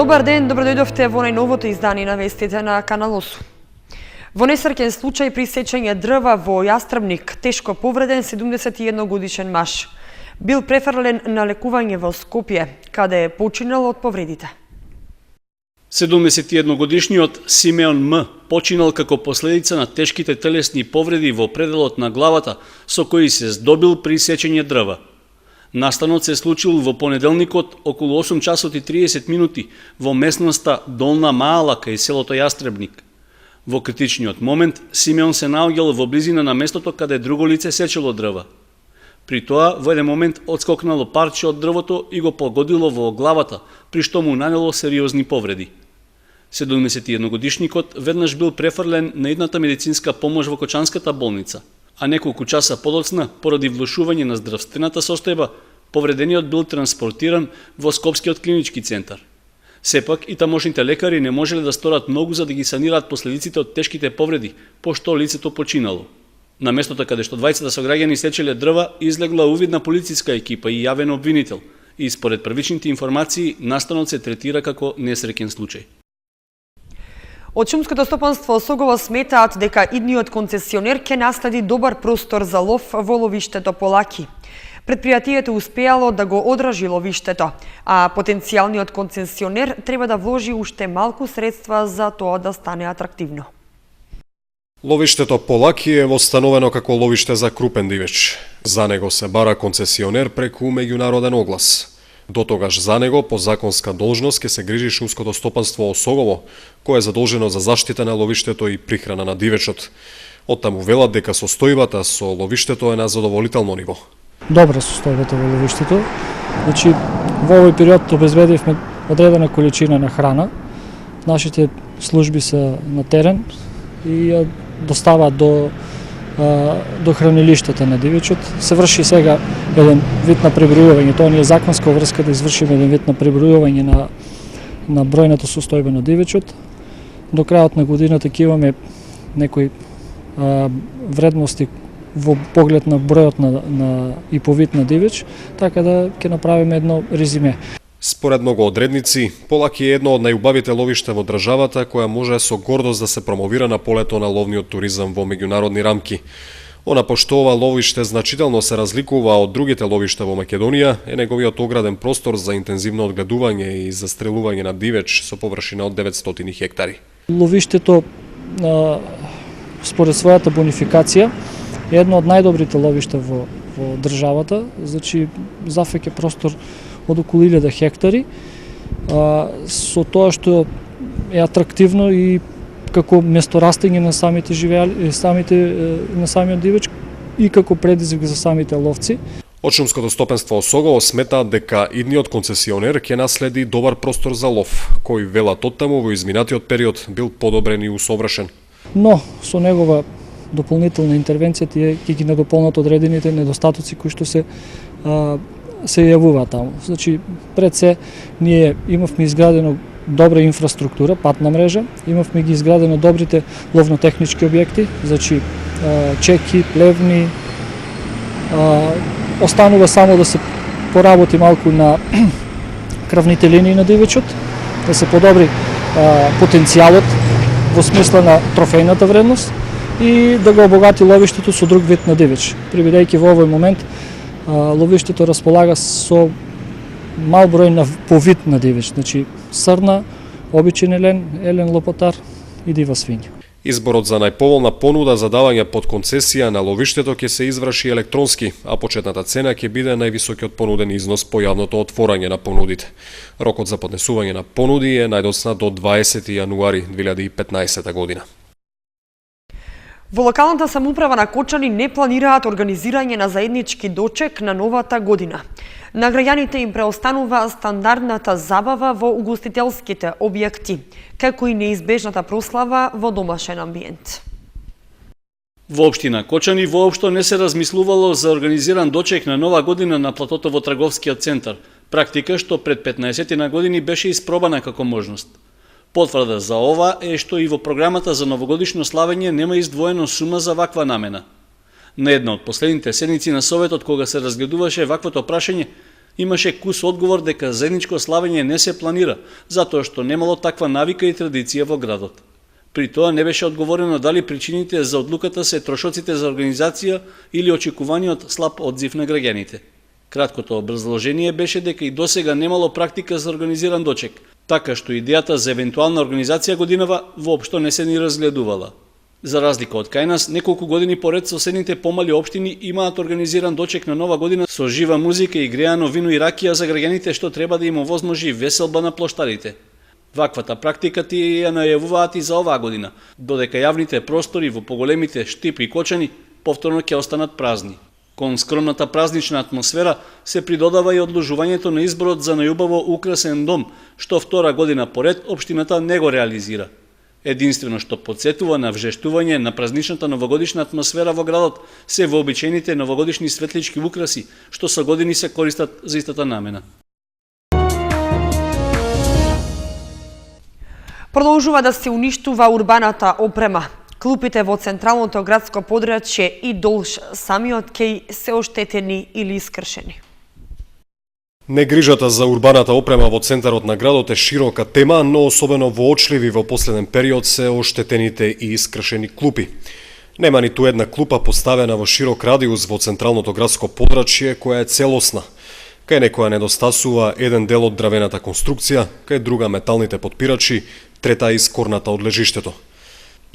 Добар ден, добродојдовте во најновото издание на вестите на Канал 8. Во несреќен случај при сечење дрва во Јастребник, тешко повреден 71 годишен маж. Бил префрлен на лекување во Скопје, каде е починал од повредите. 71 годишниот Симеон М. починал како последица на тешките телесни повреди во пределот на главата со кои се здобил при сечење дрва. Настанот се случил во понеделникот околу 8 часот и 30 минути во местноста Долна Маала кај селото Јастребник. Во критичниот момент Симеон се наоѓал во близина на местото каде друго лице сечело дрва. При тоа во еден момент отскокнало парче од дрвото и го погодило во главата, при што му нанело сериозни повреди. 71 годишникот веднаш бил префрлен на едната медицинска помош во Кочанската болница, а неколку часа подоцна, поради влошување на здравствената состојба, повредениот бил транспортиран во Скопскиот клинички центар. Сепак и тамошните лекари не можеле да сторат многу за да ги санираат последиците од тешките повреди, пошто лицето починало. На местото каде што двајцата сограѓани сечеле дрва, излегла увидна полициска екипа и јавен обвинител, и според првичните информации, настанот се третира како несреќен случај. Од шумското стопанство Осогово сметаат дека идниот концесионер ќе наследи добар простор за лов во ловиштето Полаки. Предпријатието успеало да го одражи ловиштето, а потенцијалниот концесионер треба да вложи уште малку средства за тоа да стане атрактивно. Ловиштето Полаки е востановено како ловиште за крупен дивеч. За него се бара концесионер преку меѓународен оглас. До тогаш за него по законска должност ќе се грижи шумското стопанство Осогово, кое е задолжено за заштита на ловиштето и прихрана на дивечот. Оттаму велат дека состојбата со ловиштето е на задоволително ниво. Добра состојбата во ловиштето. Значи, во овој период обезбедивме одредена количина на храна. Нашите служби се на терен и ја доставаат до хранилиштата на дивечот. Се врши сега еден вид на пребројување. Тоа не е законска врска да извршиме еден вид на пребројување на бројната состојба на дивечот. До крајот на годината ќе имаме некои вредности во поглед на бројот и по вид на дивеч, така да ќе направиме едно резиме. Според многу одредници, Полаки е едно од најубавите ловишта во државата која може со гордост да се промовира на полето на ловниот туризам во меѓународни рамки. Она пошто ова ловиште значително се разликува од другите ловишта во Македонија, е неговиот ограден простор за интензивно одгледување и застрелување на дивеч со површина од 900 хектари. Ловиштето, според својата бонификација, е едно од најдобрите ловишта во државата, значи зафаќа простор од околу 1000 хектари, со тоа што е атрактивно и како месторастење на самите живеали, на самиот дивеч и како предизвик за самите ловци. Од шумското стопанство Осогово сметаат дека идниот концесионер ќе наследи добар простор за лов, кој велат оттаму во изминатиот период бил подобрен и усовршен. Но со негова дополнителна интервенција ќе ги надополнат одредените недостатоци кои што се јавуваат таму. Значи, пред се, ние имавме изградено добра инфраструктура, патна мрежа, имавме ги изградено добрите ловнотехнички објекти, значи чеки, плевни, останува само да се поработи малку на крвните линии на дивечот, да се подобри потенцијалот во смисла на трофејната вредност и да го обогати ловиштето со друг вид на дивеч. Бидејќи во овој момент ловиштето располага со мал број на повид на дивеч, значи срна, обичен елен лопотар и дива свиња. Изборот за најповолна понуда за давање под концесија на ловиштето ќе се изврши електронски, а почетната цена ќе биде највисокиот понуден износ по јавното отворање на понудите. Рокот за поднесување на понуди е најдоцна до 20 јануари 2015 година. Во локалната самоуправа на Кочани не планираат организирање на заеднички дочек на новата година. На граѓаните им преостанува стандардната забава во угостителските објекти, како и неизбежната прослава во домашен амбиент. Во општина Кочани воопшто не се размислувало за организиран дочек на нова година на платото во трговскиот центар, практика што пред 15 години беше испробана како можност. Потврда за ова е што и во програмата за новогодишно славење нема издвоено сума за ваква намена. На една од последните седници на Советот, кога се разгледуваше ваквото прашање, Имаше кус одговор дека заедничко славење не се планира, затоа што немало таква навика и традиција во градот. При тоа не беше одговорено дали причините за одлуката се трошоците за организација или очекуваниот слаб одзив на граѓаните. Краткото образложение беше дека и досега немало практика за организиран дочек, така што идејата за евентуална организација годинава воопшто не се ни разгледувала. За разлика од кај нас, неколку години поред соседните помали општини имаат организиран дочек на Нова година со жива музика и греано вино и ракија за граѓаните, што треба да им овозможи веселба на плоштадите. Ваквата практика ти ја најавуваат и за оваа година, додека јавните простори во поголемите Штип и Кочани повторно ќе останат празни. Кон скромната празнична атмосфера се придодава и одложувањето на изборот за најубаво украсен дом, што втора година поред општината не го реализира. Единствено што подсетува на вжештување на празничната новогодишна атмосфера во градот се вообичаените новогодишни светлички украси, што со години се користат за истата намена. Продолжува да се уништува урбаната опрема. Клупите во централното градско подрачје и долж самиот кеј се оштетени или искршени. Негрижата за урбаната опрема во центарот на градот е широка тема, но особено воочливи во последен период се оштетените и искршени клупи. Нема ниту една клупа поставена во широк радиус во централното градско подрачје која е целосна. Кај некоја недостасува еден дел од дравената конструкција, кај друга металните потпирачи, трета искорната од лежиштето.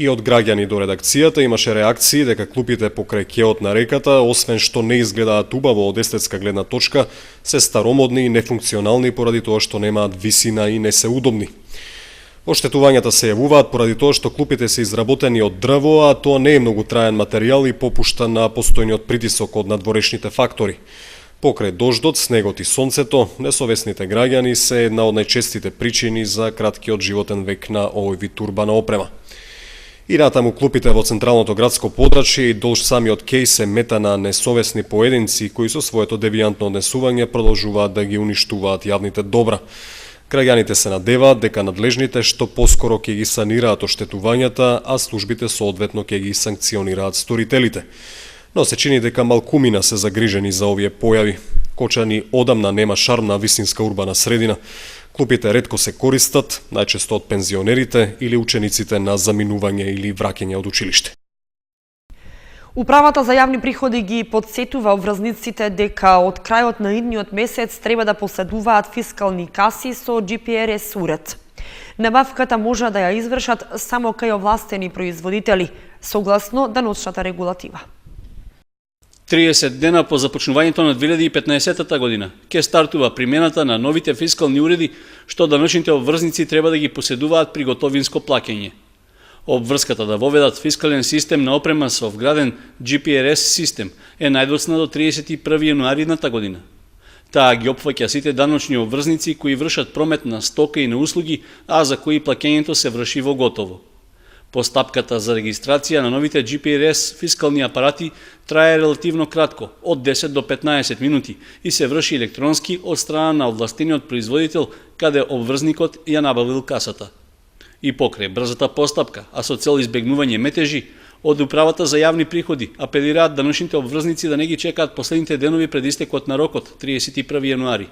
И од граѓани до редакцијата имаше реакции дека клупите покрај кеот на реката, освен што не изгледаат убаво од естетска гледна точка, се старомодни и нефункционални поради тоа што немаат висина и не се удобни. Оштетувањата се јавуваат поради тоа што клупите се изработени од дрво, а тоа не е многу траен материјал и попушта на постојниот притисок од надворешните фактори. Покрај дождот, снегот и сонцето, несовесните граѓани се една од најчестите причини за краткиот животен век на овој вид урбана опрема. И натаму клупите во централното градско подрачје и долж самиот кеј се мета на несовесни поединци кои со своето девијантно однесување продолжуваат да ги уништуваат јавните добра. Граѓаните се надеваат дека надлежните што поскоро ќе ги санираат оштетувањата, а службите соодветно ќе ги санкционираат сторителите. Но се чини дека малкумина се загрижени за овие појави. Кочани одамна нема шармна висинска урбана средина. Клупите ретко се користат, најчесто од пензионерите или учениците на заминување или враќање од училиште. Управата за јавни приходи ги подсетува обврзниците дека од крајот на идниот месец треба да поседуваат фискални каси со GPRS уред. Набавката може да ја извршат само кај овластени производители, согласно даночната регулатива. 30 дена по започнувањето на 2015 година ќе стартува примената на новите фискални уреди, што даночните обврзници треба да ги поседуваат при готовинско плаќање. Обврската да воведат фискален систем на опрема со вграден GPRS систем е најдоцна до 31 јануари едната година. Таа ги опфаќа сите даночни обврзници кои вршат промет на стока и на услуги, а за кои плаќањето се врши во готово. Постапката за регистрација на новите GPRS фискални апарати трае релативно кратко, од 10 до 15 минути, и се врши електронски од страна на овластениот производител каде обврзникот ја набавил касата. И покрај брзата постапка, а со цел избегнување метежи, од Управата за јавни приходи апелираат даночните обврзници да не ги чекаат последните денови пред истекот на рокот, 31 јануари.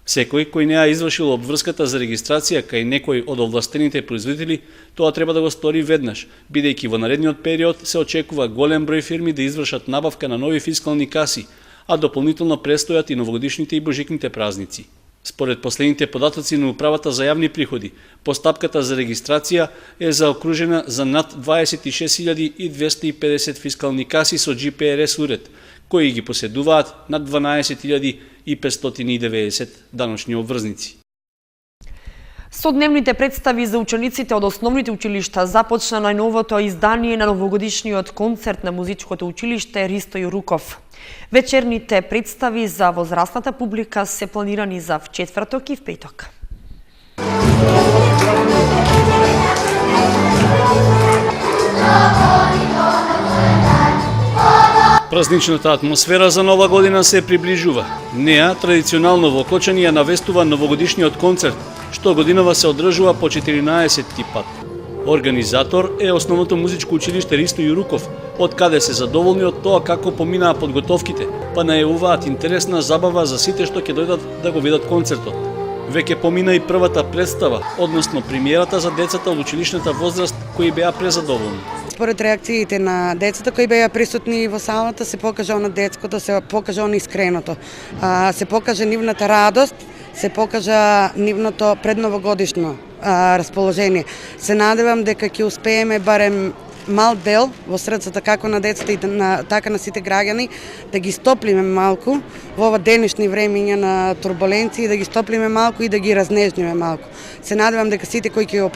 Секој кој не ја извршил обврската за регистрација кај некој од овластените производители, тоа треба да го стори веднаш, бидејќи во наредниот период се очекува голем број фирми да извршат набавка на нови фискални каси, а дополнително престојат и новогодишните и божикните празници. Според последните податоци на Управата за јавни приходи, постапката за регистрација е заокружена за над 26.250 фискални каси со GPRS уред, кои ги поседуваат над 12.590 даночни обврзници. Со дневните представи за учениците од основните училишта започна најновото издание на новогодишниот концерт на музичкото училиште Ристо Јуруков. Вечерните представи за возрастната публика се планирани за четврток и в петок. Празничната атмосфера за Нова година се приближува. Неа традиционално во Кочани ја навестува новогодишниот концерт, што годинава се одржува по 14 пат. Организатор е Основното музичко училиште Ристо Јуруков, од каде се задоволни од тоа како поминаа подготовките, па најавуваат интересна забава за сите што ќе дојдат да го видат концертот. Веќе помина и првата представа, односно премиерата за децата од училишната возраст кои беа презадоволни. Според реакциите на децата кои беа присутни во салата, се покажа она детското, се покажа она искреното. Се покажа нивната радост, се покажа нивното предновогодишно расположение. Се надевам дека ќе успееме барем мал дел во срцата како на децата и така на сите граѓани да ги стоплиме малку во ова денешни времиња на турбуленции, да ги стоплиме малку и да ги разнежниме малку. Се надевам дека сите кои ќе го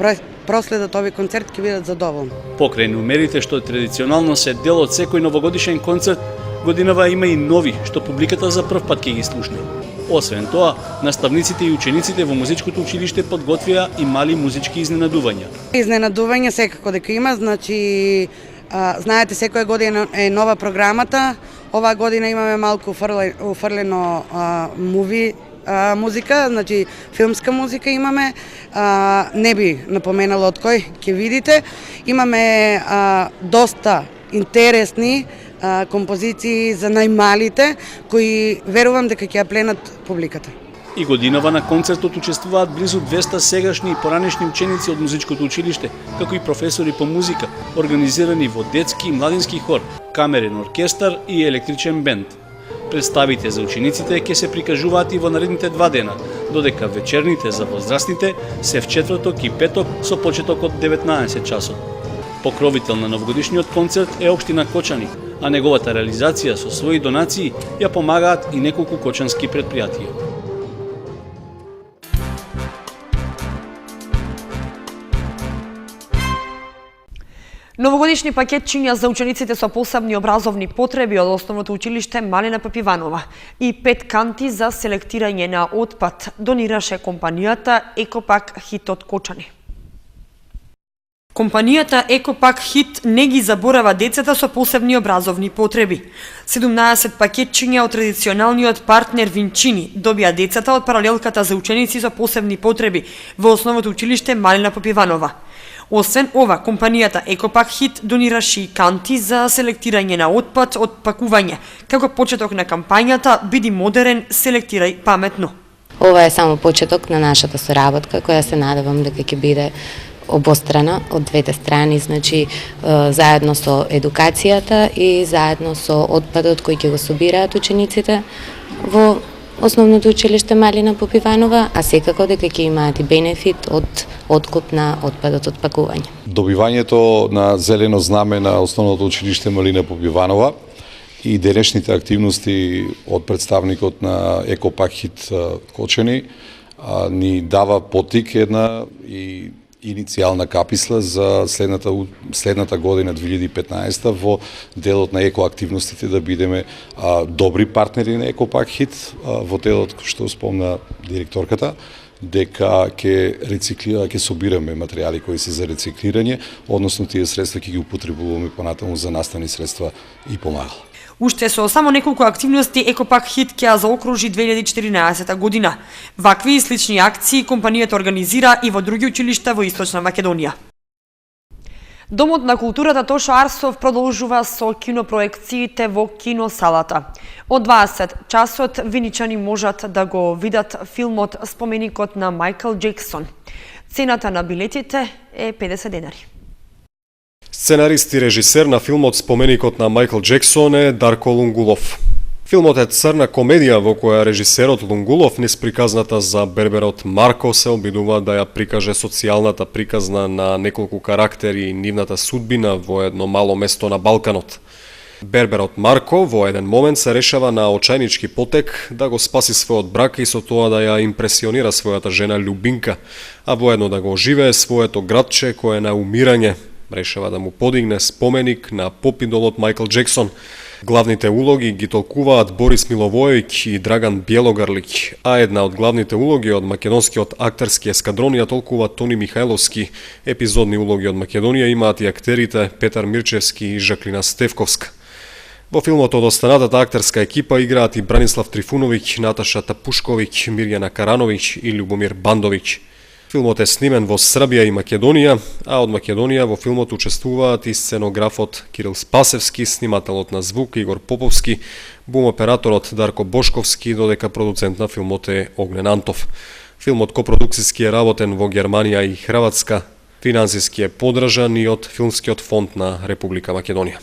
проследат овој концерт ќе бидат задоволни. Покрај номерите што традиционално се дел од секој новогодишен концерт, годинава има и нови што публиката за прв пат ќе ги слушне. Освен тоа, наставниците и учениците во музичкото училиште подготвија и мали музички изненадувања. Изненадување секако дека има, значи знаете секоја година е нова програмата. Оваа година имаме малку уфрлено музика, значи филмска музика имаме. Не би напоменала од кој ќе видите. Имаме доста интересни композиции за најмалите, кои верувам дека ќе ја пленат публиката. И годинава на концертот учествуваат близу 200 сегашни и поранешни ученици од музичкото училиште, како и професори по музика, организирани во детски и младински хор, камерен оркестар и електричен бенд. Представите за учениците ќе се прикажуваат и во наредните 2 дена, додека вечерните за возрастните се в четврток и петок со почеток од 19 часот. Покровител на новогодишниот концерт е општина Кочани, а неговата реализација со своји донации ја помагаат и неколку кочански претпријатија. Новогодишни пакетчиња за учениците со посебни образовни потреби од основното училиште Малина Папиванова и 5 канти за селектирање на отпад донираше компанијата Екопак Хит од Кочани. Компанијата Екопак Хит не ги заборава децата со посебни образовни потреби. 17 пакетчиња од традиционалниот партнер Винчини добија децата од паралелката за ученици со посебни потреби во основното училиште Малина Папиванова. Освен ова, компанијата Екопак Хит донираше и канти за селектирање на отпад од пакување, како почеток на кампањата "Биди модерен, селектирај паметно". Ова е само почеток на нашата соработка, која се надевам дека ќе биде обострана од двете страни, значи заедно со едукацијата и заедно со отпадот кој ќе го собираат учениците во основното училиште Малина Попиванова, а секако дека ќе имаат и бенефит од откуп на отпадот од пакување. Добивањето на зелено знаме на основното училиште Малина Попиванова и денешните активности од представникот на Екопак Хит Кочани ни дава потик една и иницијална каписла за следната година 2015 во делот на екоактивностите да бидеме добри партнери на Екопак Хит во делот што спомна директорката, дека ќе собираме материјали кои се за рециклирање, односно тие средства ќе ги употребуваме понатаму за наставни средства и помагала. Уште со само неколку активности Екопак Хит ќе ја заокружи 2014 година. Вакви и слични акции компанијата организира и во други училишта во Источна Македонија. Домот на културата Тошо Арсов продолжува со кинопроекциите во киносалата. Од 20 часот виничани можат да го видат филмот Споменикот на Майкл Джексон. Цената на билетите е 50 денари. Сценарист и режисер на филмот Споменикот на Майкл Джексон е Дарко Лунгулов. Филмот е црна комедија во која режисерот Лунгулов низ приказната за берберот Марко се обидува да ја прикаже социјалната приказна на неколку карактери и нивната судбина во едно мало место на Балканот. Берберот Марко во еден момент се решава на очајнички потек да го спаси својот брак и со тоа да ја импресионира својата жена Љубинка, а воедно да го оживее своето градче кое е на умирање. Решава да му подигне споменик на поп-идолот Майкл Джексон. Главните улоги ги толкуваат Борис Миловојик и Драган Бјелогарлик, а една од главните улоги од македонскиот актерски ескадрон ја толкува Тони Михајловски. Епизодни улоги од Македонија имаат и актерите Петар Мирчевски и Жаклина Стевковска. Во филмот од останатата актерска екипа играат и Бранислав Трифуновиќ, Наташа Тапушковиќ, Мирјана Карановиќ и Љубомир Бандовиќ. Филмот е снимен во Србија и Македонија, а од Македонија во филмот учествуваат и сценографот Кирил Спасевски, снимателот на звук Игор Поповски, бум-операторот Дарко Бошковски, додека продуцент на филмот е Огнен Антов. Филмот копродукциски е работен во Германија и Хрватска, финансиски е подржан и од Филмскиот фонд на Република Македонија.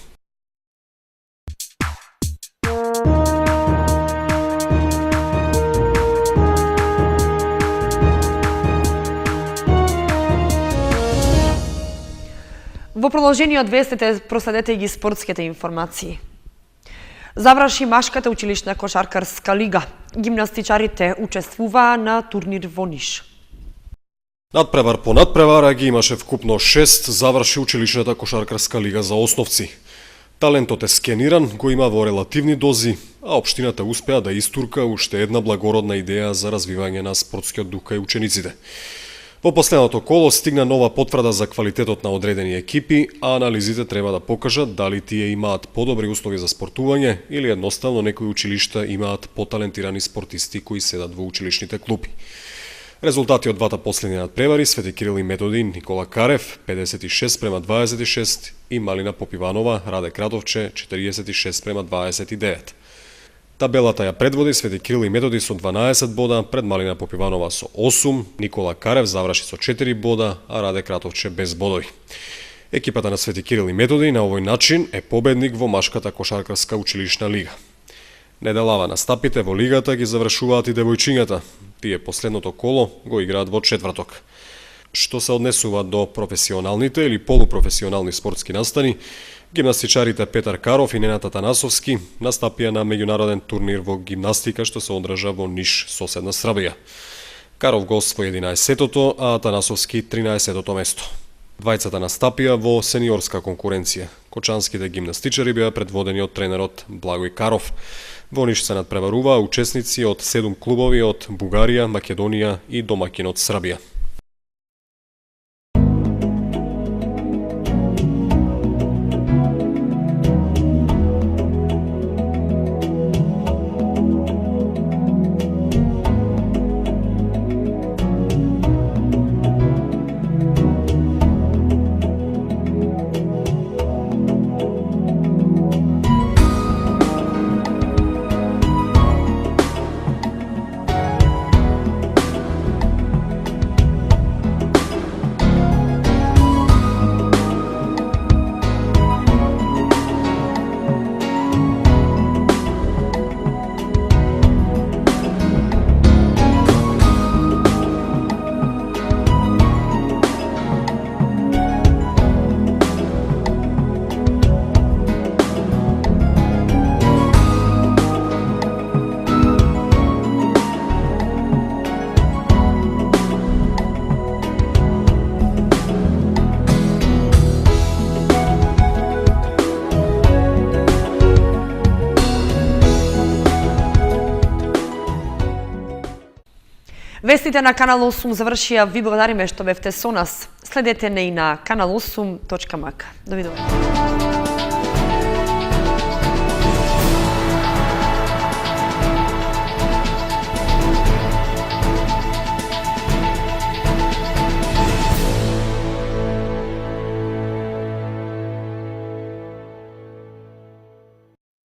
Во продолжение од вестите проследете ги спортските информации. Заврши машката училишна кошаркарска лига. Гимнастичарите учествуваа на турнир во Ниш. Надпревар по надпревара ги имаше вкупно 6, заврши училишната кошаркарска лига за основци. Талентот е скениран, го има во релативни дози, а општината успеа да истурка уште една благородна идеја за развивање на спортскиот дух кај учениците. Во последното коло стигна нова потврда за квалитетот на одредени екипи, а анализите треба да покажат дали тие имаат подобри услови за спортување или едноставно некои училишта имаат поталентирани спортисти кои седат во училишните клупи. Резултати од двата последни надпревари Свети Кирил и Методи Никола Карев 56:26 и Малина Попиванова Раде Кратовче 46:29. Табелата ја предводи Свети Кирил и Методи со 12 бода, пред Малина Попиванова со 8, Никола Карев заврши со 4 бода, а Раде Кратовче без бодови. Екипата на Свети Кирил и Методи на овој начин е победник во машката кошаркарска училишна лига. Неделава настапите во лигата ги завршуваат и девојчињата. Тие последното коло го играат во четврток. Што се однесува до професионалните или полупрофесионални спортски настани, гимнастичарите Петар Каров и Ненад Атанасовски настапија на меѓународен турнир во гимнастика што се одржа во Ниш, соседна Србија. Каров го освои 11-тото, а Атанасовски 13-тото место. Двајцата настапија во сениорска конкуренција. Кочанските гимнастичари беа предводени од тренерот Благој Каров. Во Ниш се надпреваруваа учесници од 7 клубови од Бугарија, Македонија и домакинот Србија. Вестите на Канал 8 завршија. Ви благодариме што бевте со нас. Следете не и на kanal8.mk. Довидување.